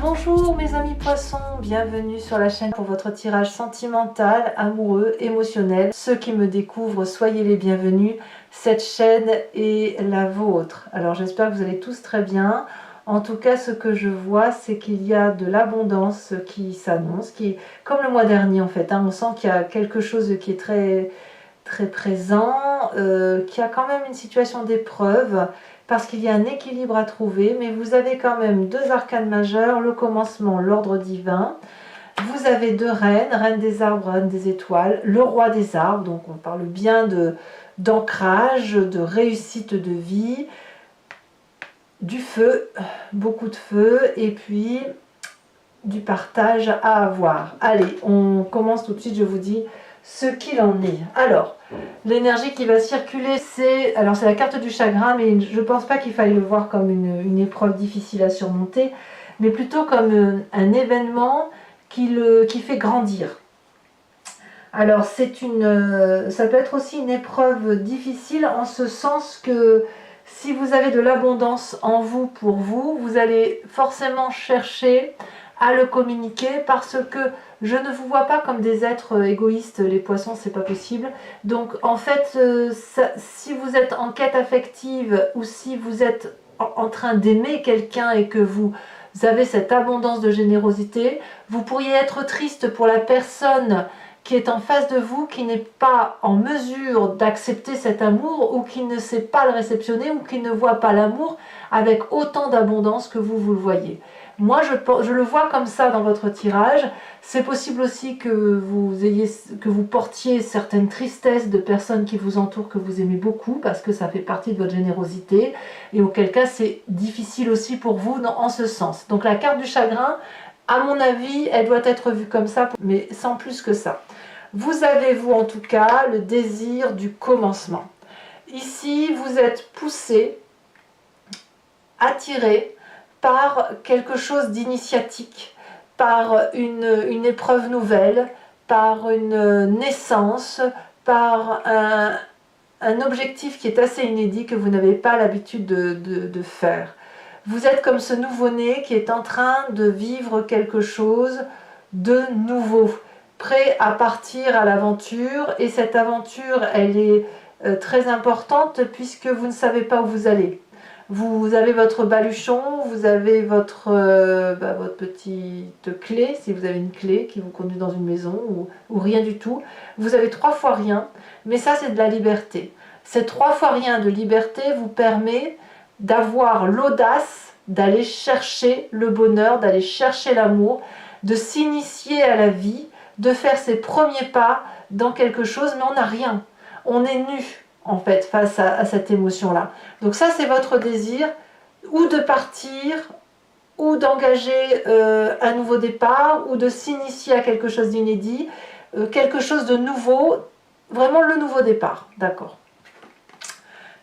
Bonjour mes amis poissons, bienvenue sur la chaîne pour votre tirage sentimental, amoureux, émotionnel. Ceux qui me découvrent, soyez les bienvenus, cette chaîne est la vôtre. Alors j'espère que vous allez tous très bien. En tout cas, ce que je vois, c'est qu'il y a de l'abondance qui s'annonce, qui comme le mois dernier en fait. On sent qu'il y a quelque chose qui est très présent, qu'il y a quand même une situation d'épreuve, parce qu'il y a un équilibre à trouver, mais vous avez quand même deux arcanes majeures, le commencement, l'ordre divin. Vous avez deux reines, reine des arbres, reine des étoiles, le roi des arbres, donc on parle bien d'ancrage, de réussite de vie, du feu, beaucoup de feu, et puis du partage à avoir. Allez, on commence tout de suite, je vous dis ce qu'il en est. Alors, l'énergie qui va circuler, c'est la carte du chagrin, mais je ne pense pas qu'il faille le voir comme une épreuve difficile à surmonter, mais plutôt comme un événement qui fait grandir. Alors, ça peut être aussi une épreuve difficile en ce sens que si vous avez de l'abondance en vous pour vous, vous allez forcément chercher à le communiquer parce que je ne vous vois pas comme des êtres égoïstes, les poissons, c'est pas possible. Donc en fait, si vous êtes en quête affective ou si vous êtes en train d'aimer quelqu'un et que vous avez cette abondance de générosité, vous pourriez être triste pour la personne qui est en face de vous, qui n'est pas en mesure d'accepter cet amour ou qui ne sait pas le réceptionner ou qui ne voit pas l'amour avec autant d'abondance que vous le voyez. Moi, je le vois comme ça dans votre tirage. C'est possible aussi que vous portiez certaines tristesses de personnes qui vous entourent, que vous aimez beaucoup, parce que ça fait partie de votre générosité, et auquel cas c'est difficile aussi pour vous en ce sens. Donc la carte du chagrin, à mon avis, elle doit être vue comme ça, mais sans plus que ça. Vous avez, vous en tout cas, le désir du commencement. Ici, vous êtes poussé, attiré par quelque chose d'initiatique, par une épreuve nouvelle, par une naissance, par un objectif qui est assez inédit que vous n'avez pas l'habitude de faire. Vous êtes comme ce nouveau-né qui est en train de vivre quelque chose de nouveau, prêt à partir à l'aventure, et cette aventure, elle est très importante puisque vous ne savez pas où vous allez. Vous avez votre baluchon, vous avez votre petite clé, si vous avez une clé qui vous conduit dans une maison, ou rien du tout. Vous avez 3 fois rien, mais ça c'est de la liberté. Ces 3 fois rien de liberté vous permet d'avoir l'audace d'aller chercher le bonheur, d'aller chercher l'amour, de s'initier à la vie, de faire ses premiers pas dans quelque chose, mais on n'a rien. On est nu en fait face à cette émotion-là. Donc ça c'est votre désir, ou de partir, ou d'engager un nouveau départ, ou de s'initier à quelque chose d'inédit, quelque chose de nouveau, vraiment le nouveau départ, d'accord.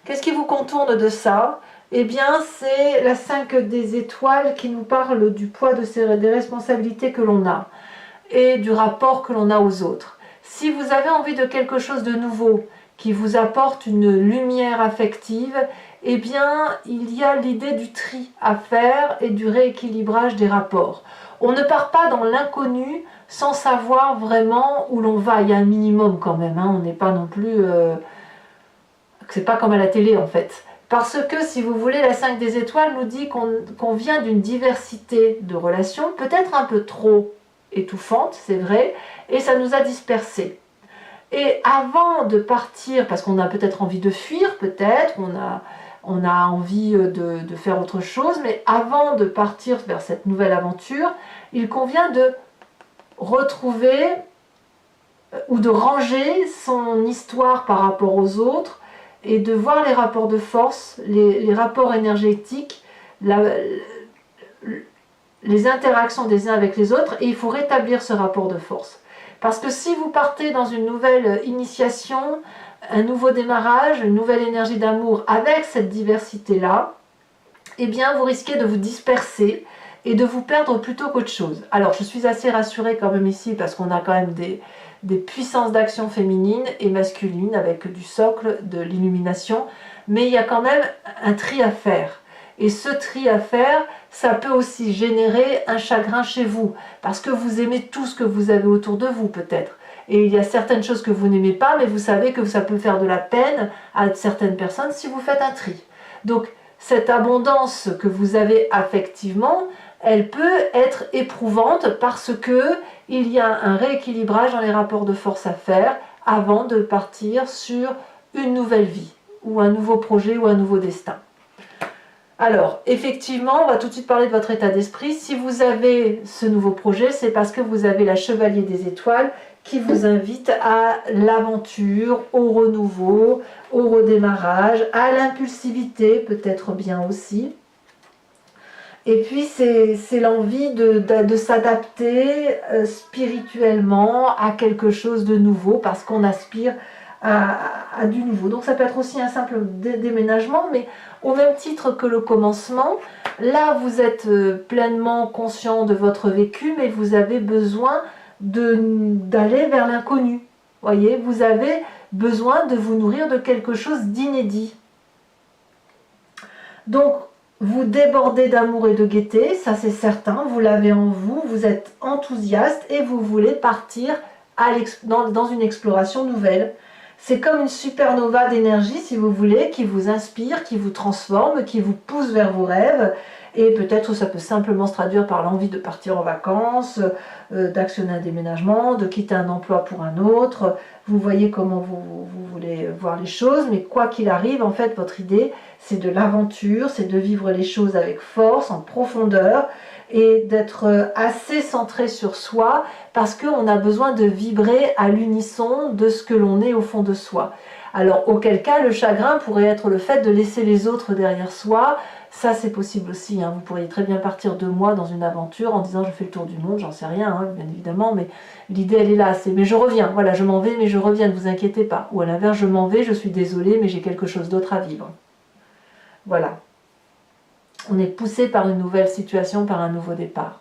Qu'est-ce qui vous contourne de ça? Eh bien, c'est la 5 des étoiles qui nous parle du poids des responsabilités que l'on a et du rapport que l'on a aux autres. Si vous avez envie de quelque chose de nouveau qui vous apporte une lumière affective, eh bien, il y a l'idée du tri à faire et du rééquilibrage des rapports. On ne part pas dans l'inconnu sans savoir vraiment où l'on va. Il y a un minimum quand même, on n'est pas non plus... c'est pas comme à la télé en fait. Parce que, si vous voulez, la 5 des étoiles nous dit qu'on vient d'une diversité de relations, peut-être un peu trop étouffante, c'est vrai, et ça nous a dispersés. Et avant de partir, parce qu'on a peut-être envie de fuir, peut-être, on a envie de faire autre chose, mais avant de partir vers cette nouvelle aventure, il convient de retrouver ou de ranger son histoire par rapport aux autres, et de voir les rapports de force, les rapports énergétiques, les interactions des uns avec les autres, et il faut rétablir ce rapport de force. Parce que si vous partez dans une nouvelle initiation, un nouveau démarrage, une nouvelle énergie d'amour avec cette diversité-là, eh bien vous risquez de vous disperser et de vous perdre plutôt qu'autre chose. Alors je suis assez rassurée quand même ici parce qu'on a quand même des puissances d'action féminines et masculines avec du socle, de l'illumination, mais il y a quand même un tri à faire. Et ce tri à faire, ça peut aussi générer un chagrin chez vous, parce que vous aimez tout ce que vous avez autour de vous peut-être. Et il y a certaines choses que vous n'aimez pas, mais vous savez que ça peut faire de la peine à certaines personnes si vous faites un tri. Donc cette abondance que vous avez affectivement, elle peut être éprouvante parce que il y a un rééquilibrage dans les rapports de force à faire avant de partir sur une nouvelle vie, ou un nouveau projet, ou un nouveau destin. Alors, effectivement, on va tout de suite parler de votre état d'esprit. Si vous avez ce nouveau projet, c'est parce que vous avez la Chevalier des Étoiles qui vous invite à l'aventure, au renouveau, au redémarrage, à l'impulsivité, peut-être bien aussi. Et puis, c'est l'envie de s'adapter spirituellement à quelque chose de nouveau, parce qu'on aspire à du nouveau. Donc ça peut être aussi un simple déménagement, mais au même titre que le commencement, là vous êtes pleinement conscient de votre vécu, mais vous avez besoin d'aller vers l'inconnu. Voyez, vous avez besoin de vous nourrir de quelque chose d'inédit. Donc vous débordez d'amour et de gaieté, ça c'est certain, vous l'avez en vous, vous êtes enthousiaste et vous voulez partir dans une exploration nouvelle. C'est comme une supernova d'énergie, si vous voulez, qui vous inspire, qui vous transforme, qui vous pousse vers vos rêves. Et peut-être ça peut simplement se traduire par l'envie de partir en vacances, d'actionner un déménagement, de quitter un emploi pour un autre. Vous voyez comment vous voulez voir les choses, mais quoi qu'il arrive, en fait, votre idée, c'est de l'aventure, c'est de vivre les choses avec force, en profondeur, et d'être assez centré sur soi, parce qu'on a besoin de vibrer à l'unisson de ce que l'on est au fond de soi. Alors, auquel cas, le chagrin pourrait être le fait de laisser les autres derrière soi. Ça, c'est possible aussi, hein. Vous pourriez très bien partir 2 mois dans une aventure en disant je fais le tour du monde, j'en sais rien, hein, bien évidemment, mais l'idée elle est là, c'est mais je reviens, voilà, je m'en vais mais je reviens, ne vous inquiétez pas. Ou à l'inverse, je m'en vais, je suis désolée mais j'ai quelque chose d'autre à vivre. Voilà. On est poussé par une nouvelle situation, par un nouveau départ.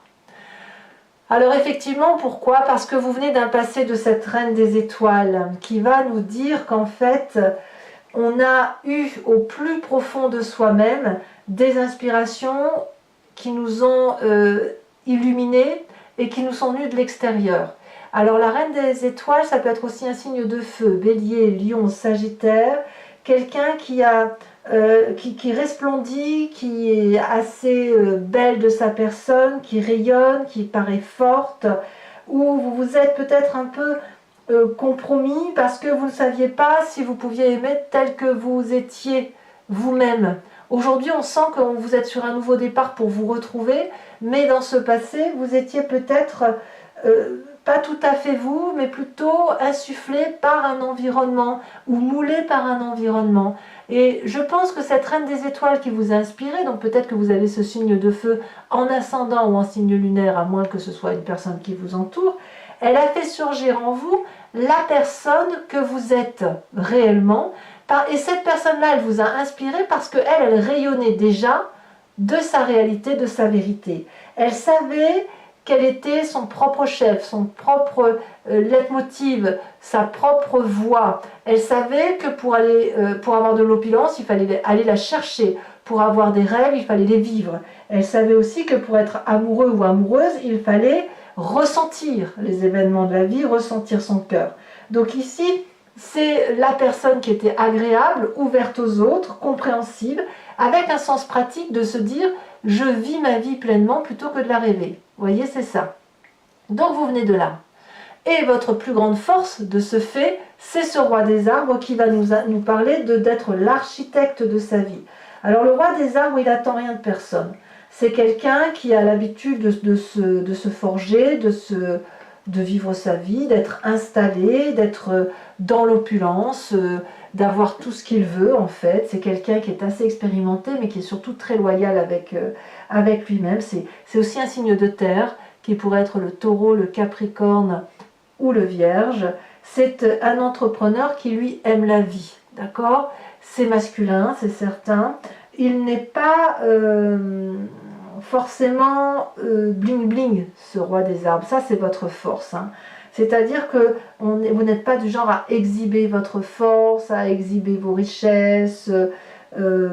Alors effectivement, pourquoi? Parce que vous venez d'un passé de cette reine des étoiles qui va nous dire qu'en fait, on a eu au plus profond de soi-même des inspirations qui nous ont illuminés et qui nous sont venues de l'extérieur. Alors la reine des étoiles, ça peut être aussi un signe de feu, bélier, lion, sagittaire, quelqu'un qui resplendit, qui est assez belle de sa personne, qui rayonne, qui paraît forte, où vous vous êtes peut-être un peu compromis parce que vous ne saviez pas si vous pouviez aimer tel que vous étiez vous-même. Aujourd'hui, on sent que vous êtes sur un nouveau départ pour vous retrouver, mais dans ce passé, vous étiez peut-être pas tout à fait vous, mais plutôt insufflé par un environnement ou moulé par un environnement. Et je pense que cette reine des étoiles qui vous a inspiré, donc peut-être que vous avez ce signe de feu en ascendant ou en signe lunaire, à moins que ce soit une personne qui vous entoure, elle a fait surgir en vous la personne que vous êtes réellement. Et cette personne-là, elle vous a inspiré parce qu'elle, elle rayonnait déjà de sa réalité, de sa vérité. Elle savait quel était son propre chef, son propre leitmotiv, sa propre voix. Elle savait que pour avoir de l'opulence, il fallait aller la chercher. Pour avoir des rêves, il fallait les vivre. Elle savait aussi que pour être amoureux ou amoureuse, il fallait ressentir les événements de la vie, ressentir son cœur. Donc ici, c'est la personne qui était agréable, ouverte aux autres, compréhensible, avec un sens pratique de se dire « je vis ma vie pleinement plutôt que de la rêver ». Vous voyez, c'est ça. Donc vous venez de là. Et votre plus grande force de ce fait, c'est ce roi des arbres qui va nous parler d'être l'architecte de sa vie. Alors le roi des arbres, il n'attend rien de personne. C'est quelqu'un qui a l'habitude de se forger, de vivre sa vie, d'être installé, d'être dans l'opulence, d'avoir tout ce qu'il veut en fait. C'est quelqu'un qui est assez expérimenté mais qui est surtout très loyal avec lui-même. C'est aussi un signe de terre qui pourrait être le taureau, le capricorne ou le vierge. C'est un entrepreneur qui lui aime la vie, d'accord? C'est masculin, c'est certain. Il n'est pas forcément bling bling, ce roi des arbres. Ça, c'est votre force, hein. C'est-à-dire que vous n'êtes pas du genre à exhiber votre force, à exhiber vos richesses. Vous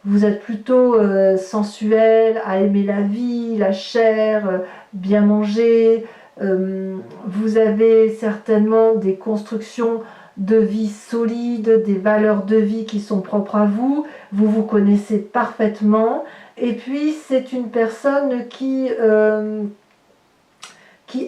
vous êtes plutôt sensuel, à aimer la vie, la chair, bien manger. Vous avez certainement des constructions de vie solides, des valeurs de vie qui sont propres à vous. Vous vous connaissez parfaitement. Et puis, c'est une personne qui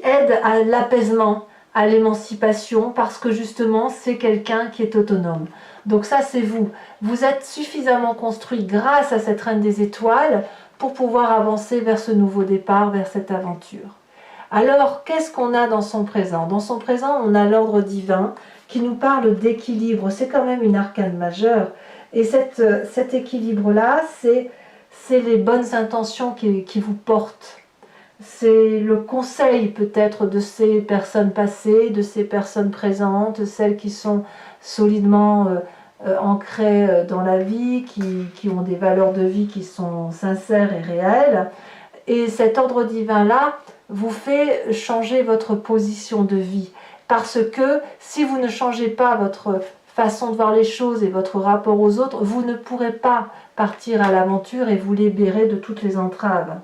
aide à l'apaisement, à l'émancipation, parce que justement, c'est quelqu'un qui est autonome. Donc ça, c'est vous. Vous êtes suffisamment construit grâce à cette reine des étoiles pour pouvoir avancer vers ce nouveau départ, vers cette aventure. Alors, qu'est-ce qu'on a dans son présent? Dans son présent, on a l'ordre divin qui nous parle d'équilibre. C'est quand même une arcane majeure. Et cet équilibre-là, c'est les bonnes intentions qui vous portent. C'est le conseil peut-être de ces personnes passées, de ces personnes présentes, celles qui sont solidement ancrées dans la vie, qui ont des valeurs de vie qui sont sincères et réelles. Et cet ordre divin-là vous fait changer votre position de vie. Parce que si vous ne changez pas votre façon de voir les choses et votre rapport aux autres, vous ne pourrez pas partir à l'aventure et vous libérer de toutes les entraves.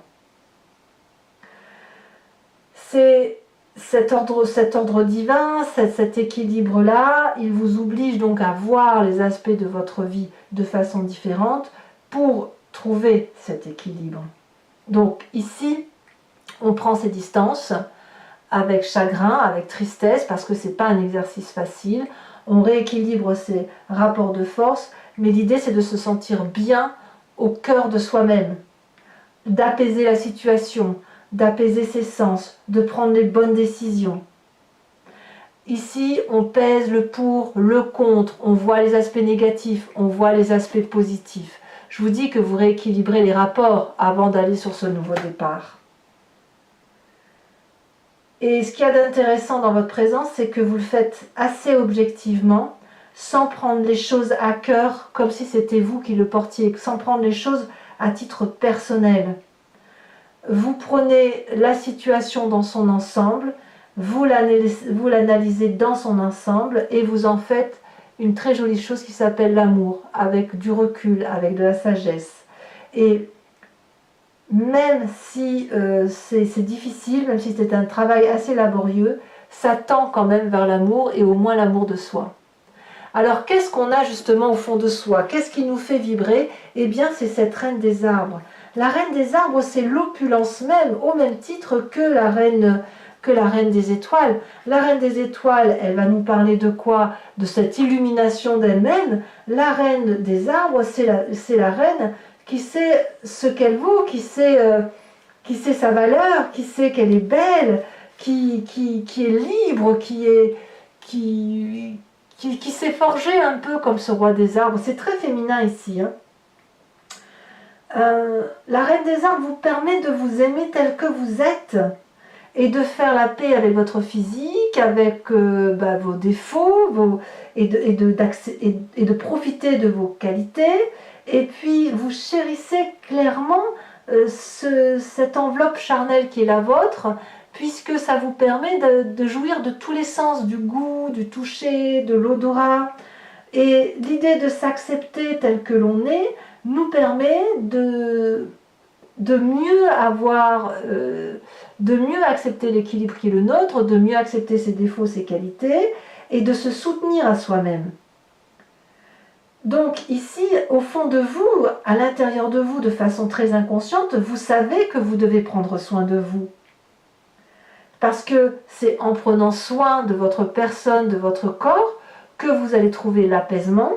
C'est cet ordre divin, cet équilibre-là, il vous oblige donc à voir les aspects de votre vie de façon différente pour trouver cet équilibre. Donc ici, on prend ses distances avec chagrin, avec tristesse, parce que ce n'est pas un exercice facile. On rééquilibre ses rapports de force, mais l'idée c'est de se sentir bien au cœur de soi-même, d'apaiser la situation, d'apaiser ses sens, de prendre les bonnes décisions. Ici, on pèse le pour, le contre, on voit les aspects négatifs, on voit les aspects positifs. Je vous dis que vous rééquilibrez les rapports avant d'aller sur ce nouveau départ. Et ce qu'il y a d'intéressant dans votre présence, c'est que vous le faites assez objectivement, sans prendre les choses à cœur, comme si c'était vous qui le portiez, sans prendre les choses à titre personnel. Vous prenez la situation dans son ensemble, vous l'analysez dans son ensemble et vous en faites une très jolie chose qui s'appelle l'amour, avec du recul, avec de la sagesse. Et même si c'est difficile, même si c'est un travail assez laborieux, ça tend quand même vers l'amour et au moins l'amour de soi. Alors qu'est-ce qu'on a justement au fond de soi? Qu'est-ce qui nous fait vibrer? Eh bien c'est cette reine des arbres. La reine des arbres, c'est l'opulence même, au même titre que la reine des étoiles. La reine des étoiles, elle va nous parler de quoi? De cette illumination d'elle-même. La reine des arbres, c'est la reine qui sait ce qu'elle vaut, qui sait sa valeur, qui sait qu'elle est belle, qui est libre, qui s'est forgé un peu comme ce roi des arbres. C'est très féminin ici. La reine des arbres vous permet de vous aimer tel que vous êtes et de faire la paix avec votre physique, avec vos défauts et de profiter de vos qualités. Et puis vous chérissez clairement cette enveloppe charnelle qui est la vôtre, puisque ça vous permet de jouir de tous les sens, du goût, du toucher, de l'odorat. Et l'idée de s'accepter tel que l'on est nous permet de mieux de mieux accepter l'équilibre qui est le nôtre, de mieux accepter ses défauts, ses qualités, et de se soutenir à soi-même. Donc ici, au fond de vous, à l'intérieur de vous, de façon très inconsciente, vous savez que vous devez prendre soin de vous. Parce que c'est en prenant soin de votre personne, de votre corps, que vous allez trouver l'apaisement,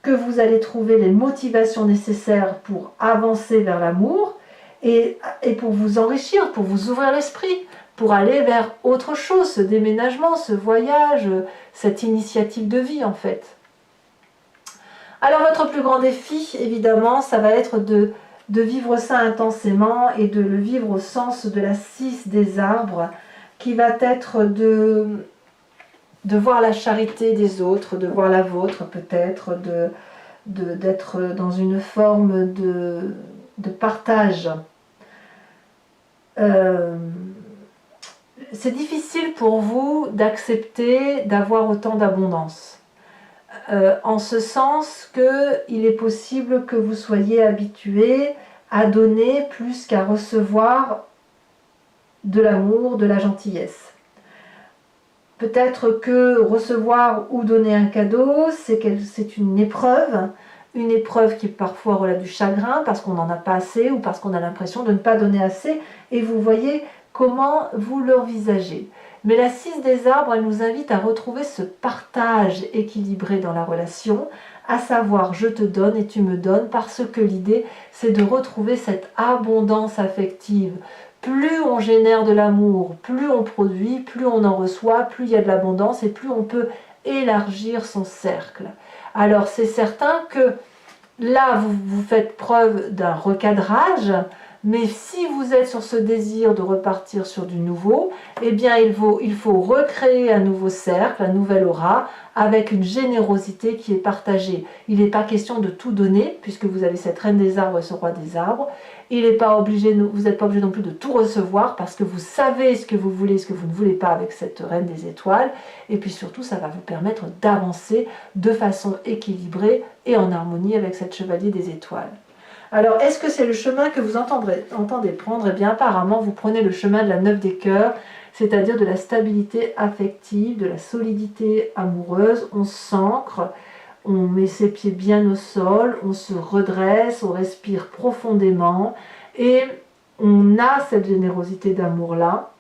que vous allez trouver les motivations nécessaires pour avancer vers l'amour et pour vous enrichir, pour vous ouvrir l'esprit, pour aller vers autre chose, ce déménagement, ce voyage, cette initiative de vie en fait. Alors votre plus grand défi, évidemment, ça va être de vivre ça intensément et de le vivre au sens de la 6 des arbres, qui va être de voir la charité des autres, de voir la vôtre peut-être, d'être dans une forme de partage. C'est difficile pour vous d'accepter d'avoir autant d'abondance. en ce sens qu'il est possible que vous soyez habitué à donner plus qu'à recevoir de l'amour, de la gentillesse. Peut-être que recevoir ou donner un cadeau, c'est une épreuve qui parfois relève du chagrin parce qu'on n'en a pas assez ou parce qu'on a l'impression de ne pas donner assez, et vous voyez comment vous l'envisagez. Mais la 6 des arbres, elle nous invite à retrouver ce partage équilibré dans la relation, à savoir je te donne et tu me donnes, parce que l'idée c'est de retrouver cette abondance affective. Plus on génère de l'amour, plus on produit, plus on en reçoit, plus il y a de l'abondance et plus on peut élargir son cercle. Alors c'est certain que là vous faites preuve d'un recadrage, mais si vous êtes sur ce désir de repartir sur du nouveau, eh bien il faut recréer un nouveau cercle, un nouvel aura, avec une générosité qui est partagée. Il n'est pas question de tout donner, puisque vous avez cette reine des arbres et ce roi des arbres. Vous n'êtes pas obligé non plus de tout recevoir, parce que vous savez ce que vous voulez, ce que vous ne voulez pas avec cette reine des étoiles. Et puis surtout, ça va vous permettre d'avancer de façon équilibrée et en harmonie avec cette chevalier des étoiles. Alors, est-ce que c'est le chemin que vous entendez prendre? Eh bien, apparemment, vous prenez le chemin de la 9 des cœurs, c'est-à-dire de la stabilité affective, de la solidité amoureuse. On s'ancre, on met ses pieds bien au sol, on se redresse, on respire profondément et on a cette générosité d'amour-là.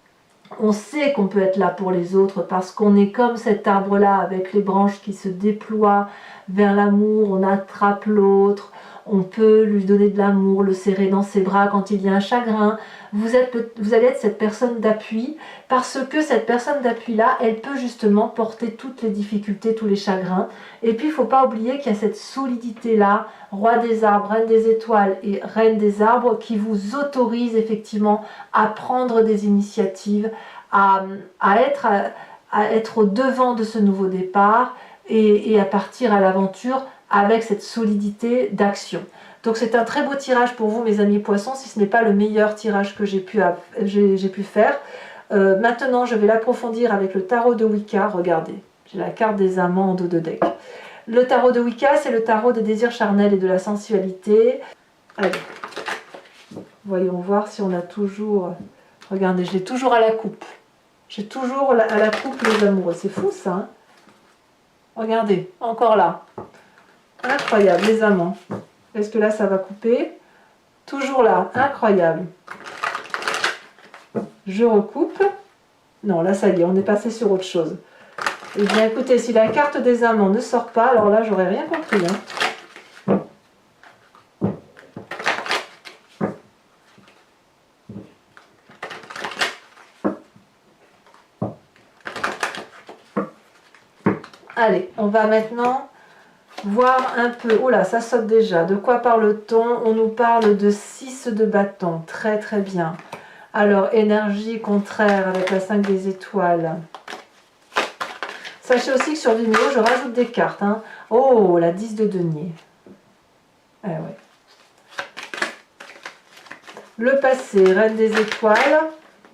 On sait qu'on peut être là pour les autres parce qu'on est comme cet arbre-là avec les branches qui se déploient vers l'amour, on attrape l'autre, on peut lui donner de l'amour, le serrer dans ses bras quand il y a un chagrin. Vous allez être cette personne d'appui parce que cette personne d'appui-là, elle peut justement porter toutes les difficultés, tous les chagrins. Et puis il ne faut pas oublier qu'il y a cette solidité-là, roi des arbres, reine des étoiles et reine des arbres, qui vous autorise effectivement à prendre des initiatives, à être au devant de ce nouveau départ et à partir à l'aventure avec cette solidité d'action. Donc c'est un très beau tirage pour vous, mes amis poissons, si ce n'est pas le meilleur tirage que j'ai pu faire. Maintenant, je vais l'approfondir avec le tarot de Wicca. Regardez, j'ai la carte des amants en dos de deck. Le tarot de Wicca, c'est le tarot des désirs charnels et de la sensualité. Allez, voyons voir si on a toujours... Regardez, je l'ai toujours à la coupe. J'ai toujours à la coupe les amoureux. C'est fou ça, hein? Regardez, encore là. Incroyable, les amants. Est-ce que là, ça va couper? Toujours là, incroyable. Je recoupe. Non, là, ça y est, on est passé sur autre chose. Eh bien, écoutez, si la carte des amants ne sort pas, alors là, j'aurais rien compris. Hein. Allez, on va maintenant voir un peu. Oh là, ça saute déjà. De quoi parle-t-on? On nous parle de 6 de bâton. Très très bien. Alors, énergie contraire avec la 5 des étoiles. Sachez aussi que sur Vimeo, je rajoute des cartes. Hein. Oh, la 10 de denier. Eh ouais. Le passé, reine des étoiles.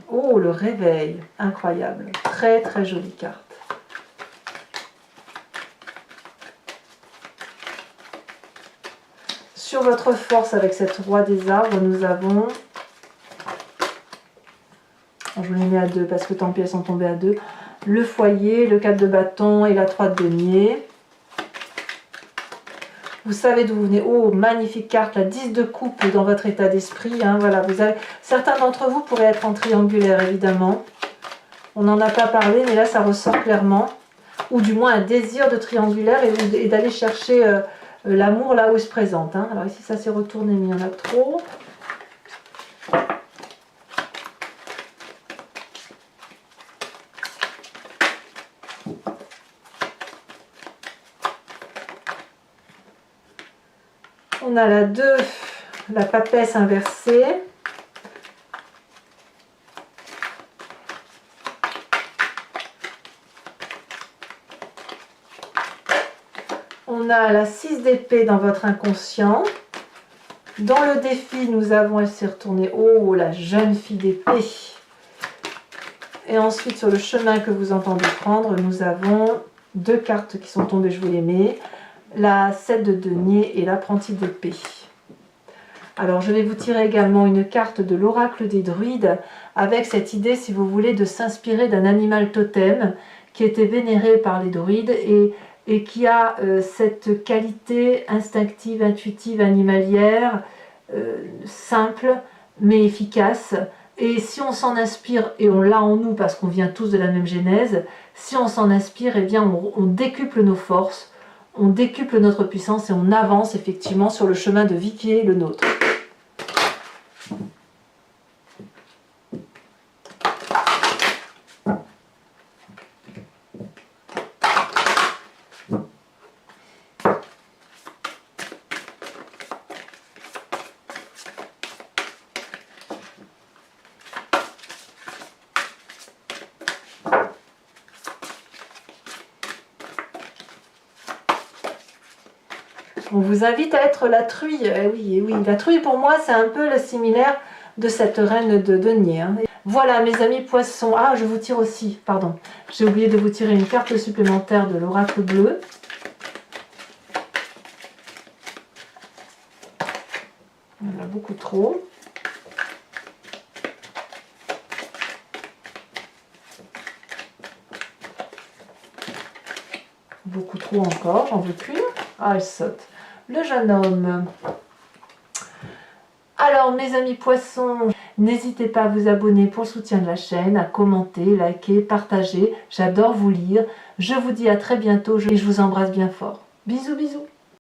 Oh, le réveil. Incroyable. Très très jolie carte. Sur votre force avec cette roi des arbres, nous avons... Je vous les mets à 2 parce que tant pis, elles sont tombées à 2. Le foyer, le 4 de bâton et la 3 de denier. Vous savez d'où vous venez. Oh, magnifique carte, la 10 de coupe dans votre état d'esprit. Hein, voilà, certains d'entre vous pourraient être en triangulaire, évidemment. On n'en a pas parlé, mais là, ça ressort clairement. Ou du moins un désir de triangulaire et d'aller chercher... l'amour là où il se présente. Hein. Alors ici, ça s'est retourné, mais il y en a trop. On a la 2, la papesse inversée. On a la 6 d'épée dans votre inconscient. Dans le défi, nous avons, elle s'est retournée, oh, la jeune fille d'épée. Et ensuite, sur le chemin que vous entendez prendre, nous avons 2 cartes qui sont tombées, je vous les mets. La 7 de denier et l'apprenti d'épée. Alors je vais vous tirer également une carte de l'oracle des druides avec cette idée, si vous voulez, de s'inspirer d'un animal totem qui était vénéré par les druides et qui a cette qualité instinctive, intuitive, animalière, simple mais efficace. Et si on s'en inspire, et on l'a en nous parce qu'on vient tous de la même genèse, si on s'en inspire, eh bien on décuple nos forces, on décuple notre puissance et on avance effectivement sur le chemin de vie qui est le nôtre. On vous invite à être la truie. Oui, oui, la truie pour moi c'est un peu le similaire de cette reine de denier. Hein. Voilà mes amis poissons. Ah, je vous tire aussi, pardon. J'ai oublié de vous tirer une carte supplémentaire de l'oracle bleu. Il y en a beaucoup trop. Beaucoup trop encore, j'en veux qu'une. Ah, elle saute. Le jeune homme. Alors mes amis poissons, n'hésitez pas à vous abonner pour le soutien de la chaîne, à commenter, liker, partager. J'adore vous lire. Je vous dis à très bientôt et je vous embrasse bien fort. Bisous, bisous.